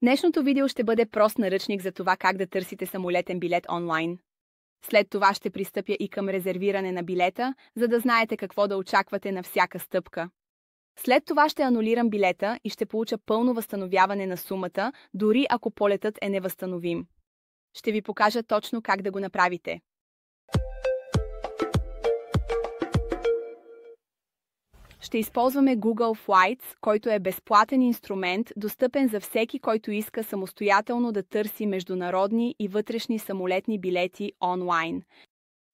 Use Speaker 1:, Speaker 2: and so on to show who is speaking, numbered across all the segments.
Speaker 1: Днешното видео ще бъде прост наръчник за това как да търсите самолетен билет онлайн. След това ще пристъпя и към резервиране на билета, за да знаете какво да очаквате на всяка стъпка. След това ще анулирам билета и ще получа пълно възстановяване на сумата, дори ако полетът е невъзстановим. Ще ви покажа точно как да го направите. Ще използваме Google Flights, който е безплатен инструмент, достъпен за всеки, който иска самостоятелно да търси международни и вътрешни самолетни билети онлайн.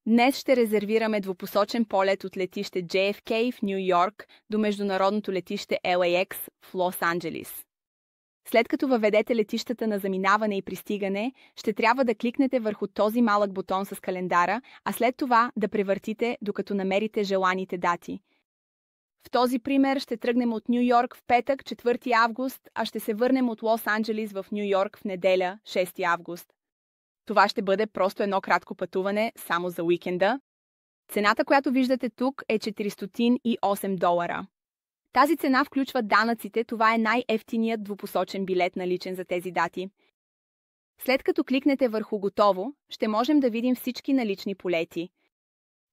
Speaker 1: Днес ще резервираме двупосочен полет от летище JFK в Ню Йорк до международното летище LAX в Лос-Анджелис. След като въведете летищата на заминаване и пристигане, ще трябва да кликнете върху този малък бутон с календара, а след това да превъртите, докато намерите желаните дати. В този пример ще тръгнем от Ню Йорк в петък, 4 август, а ще се върнем от Лос-Анджелис в Ню Йорк в неделя, 6 август. Това ще бъде просто едно кратко пътуване, само за уикенда. Цената, която виждате тук, е $408. Тази цена включва данъците, това е най-евтиният двупосочен билет наличен за тези дати. След като кликнете върху Готово, ще можем да видим всички налични полети.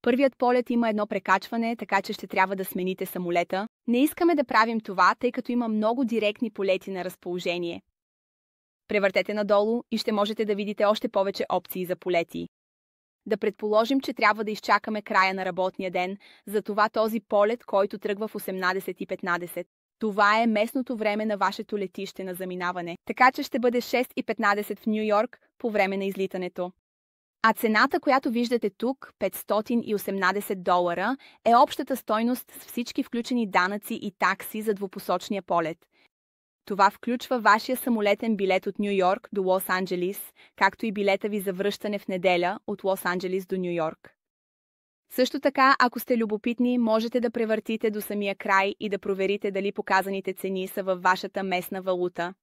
Speaker 1: Първият полет има едно прекачване, така че ще трябва да смените самолета. Не искаме да правим това, тъй като има много директни полети на разположение. Превъртете надолу и ще можете да видите още повече опции за полети. Да предположим, че трябва да изчакаме края на работния ден, затова този полет, който тръгва в 18:15. Това е местното време на вашето летище на заминаване, така че ще бъде 6:15 в Ню Йорк по време на излитането. А цената, която виждате тук, $518, е общата стойност с всички включени данъци и такси за двупосочния полет. Това включва вашия самолетен билет от Ню Йорк до Лос-Анджелис, както и билета ви за връщане в неделя от Лос-Анджелис до Ню Йорк. Също така, ако сте любопитни, можете да превъртите до самия край и да проверите дали показаните цени са във вашата местна валута.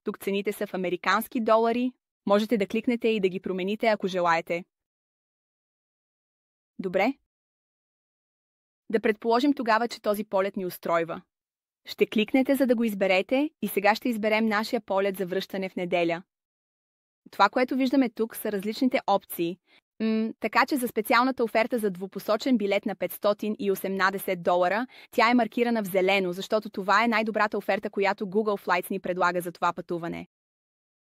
Speaker 1: Тук цените са в американски долари. Можете да кликнете и да ги промените, ако желаете. Добре? Да предположим тогава, че този полет ни устройва. Ще кликнете, за да го изберете, и сега ще изберем нашия полет за връщане в неделя. Това, което виждаме тук, са различните опции. Така че за специалната оферта за двупосочен билет на $518, тя е маркирана в зелено, защото това е най-добрата оферта, която Google Flights ни предлага за това пътуване.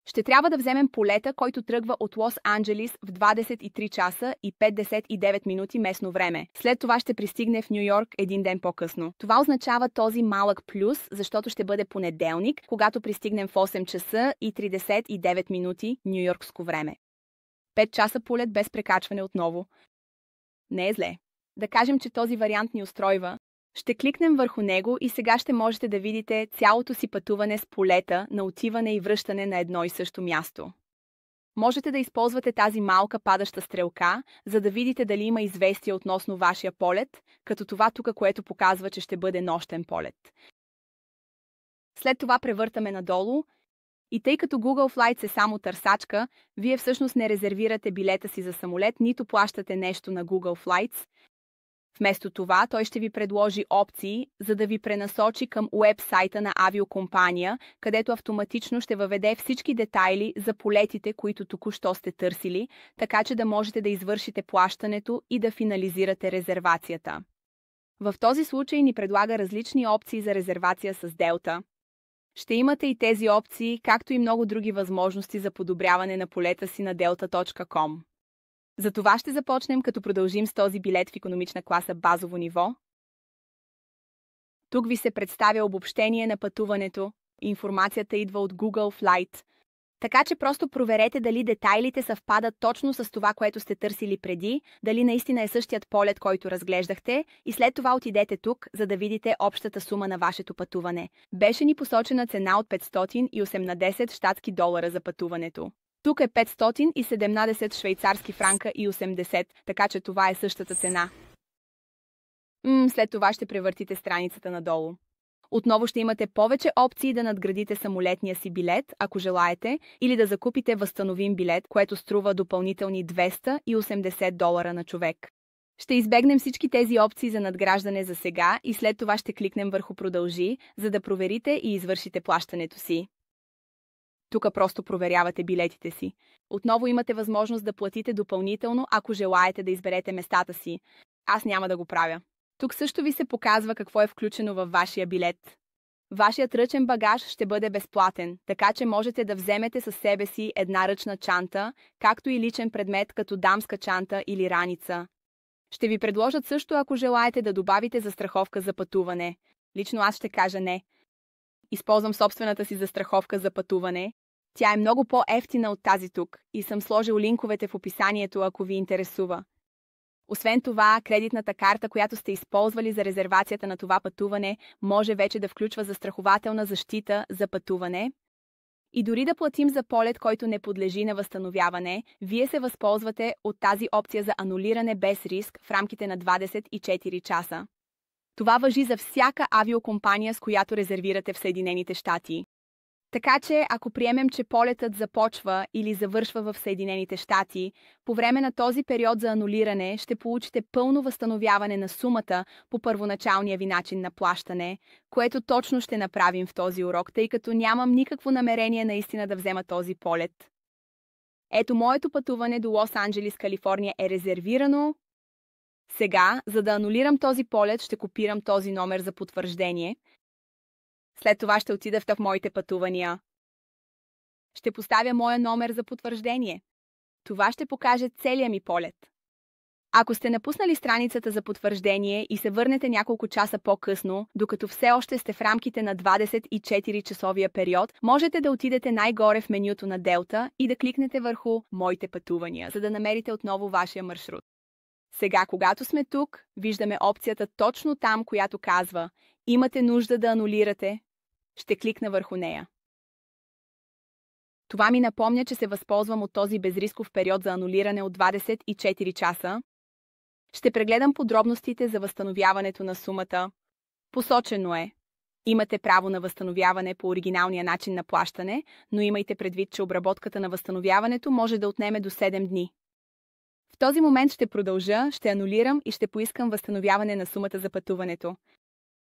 Speaker 1: Ще трябва да вземем полета, който тръгва от Лос-Анджелис в 23 часа и 59 минути местно време. След това ще пристигне в Ню Йорк един ден по-късно. Това означава този малък плюс, защото ще бъде понеделник, когато пристигнем в 8 часа и 39 минути нюйоркско време. 5 часа полет без прекачване отново. Не е зле. Да кажем, че този вариант ни устройва. Ще кликнем върху него и сега ще можете да видите цялото си пътуване с полета на отиване и връщане на едно и също място. Можете да използвате тази малка падаща стрелка, за да видите дали има известие относно вашия полет, като това тук, което показва, че ще бъде нощен полет. След това превъртаме надолу и тъй като Google Flights е само търсачка, вие всъщност не резервирате билета си за самолет, нито плащате нещо на Google Flights. Вместо това, той ще ви предложи опции, за да ви пренасочи към уебсайта на авиокомпания, където автоматично ще въведе всички детайли за полетите, които току-що сте търсили, така че да можете да извършите плащането и да финализирате резервацията. В този случай ни предлага различни опции за резервация с Delta. Ще имате и тези опции, както и много други възможности за подобряване на полета си на delta.com. За това ще започнем, като продължим с този билет в икономична класа базово ниво. Тук ви се представя обобщение на пътуването. Информацията идва от Google Flight. Така че просто проверете дали детайлите съвпадат точно с това, което сте търсили преди, дали наистина е същият полет, който разглеждахте, и след това отидете тук, за да видите общата сума на вашето пътуване. Беше ни посочена цена от $518 щатски долара за пътуването. Тук е 517 швейцарски франка и 80, така че това е същата цена. След това ще превъртите страницата надолу. Отново ще имате повече опции да надградите самолетния си билет, ако желаете, или да закупите възстановим билет, което струва допълнителни $280 на човек. Ще избегнем всички тези опции за надграждане за сега и след това ще кликнем върху Продължи, за да проверите и извършите плащането си. Тук просто проверявате билетите си. Отново имате възможност да платите допълнително, ако желаете да изберете местата си. Аз няма да го правя. Тук също ви се показва какво е включено във вашия билет. Вашият ръчен багаж ще бъде безплатен, така че можете да вземете със себе си една ръчна чанта, както и личен предмет като дамска чанта или раница. Ще ви предложат също, ако желаете да добавите застраховка за пътуване. Лично аз ще кажа не. Използвам собствената си застраховка за пътуване. Тя е много по-евтина от тази тук и съм сложил линковете в описанието, ако ви интересува. Освен това, кредитната карта, която сте използвали за резервацията на това пътуване, може вече да включва застрахователна защита за пътуване. И дори да платим за полет, който не подлежи на възстановяване, вие се възползвате от тази опция за анулиране без риск в рамките на 24 часа. Това важи за всяка авиокомпания, с която резервирате в Съединените щати. Така че, ако приемем, че полетът започва или завършва в Съединените щати, по време на този период за анулиране ще получите пълно възстановяване на сумата по първоначалния ви начин на плащане, което точно ще направим в този урок, тъй като нямам никакво намерение наистина да взема този полет. Ето, моето пътуване до Лос-Анджелис, Калифорния е резервирано. Сега, за да анулирам този полет, ще копирам този номер за потвърждение. След това ще отида в моите пътувания. Ще поставя моя номер за потвърждение. Това ще покаже целия ми полет. Ако сте напуснали страницата за потвърждение и се върнете няколко часа по-късно, докато все още сте в рамките на 24-часовия период, можете да отидете най-горе в менюто на Delta и да кликнете върху «Моите пътувания», за да намерите отново вашия маршрут. Сега, когато сме тук, виждаме опцията точно там, която казва «Имате нужда да анулирате». Ще кликна върху нея. Това ми напомня, че се възползвам от този безрисков период за анулиране от 24 часа. Ще прегледам подробностите за възстановяването на сумата. Посочено е. Имате право на възстановяване по оригиналния начин на плащане, но имайте предвид, че обработката на възстановяването може да отнеме до 7 дни. В този момент ще продължа, ще анулирам и ще поискам възстановяване на сумата за пътуването.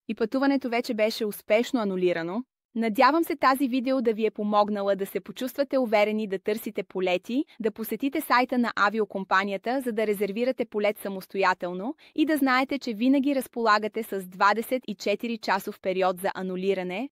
Speaker 1: И пътуването вече беше успешно анулирано. Надявам се тази видео да ви е помогнала да се почувствате уверени да търсите полети, да посетите сайта на авиокомпанията, за да резервирате полет самостоятелно и да знаете, че винаги разполагате с 24-часов период за анулиране,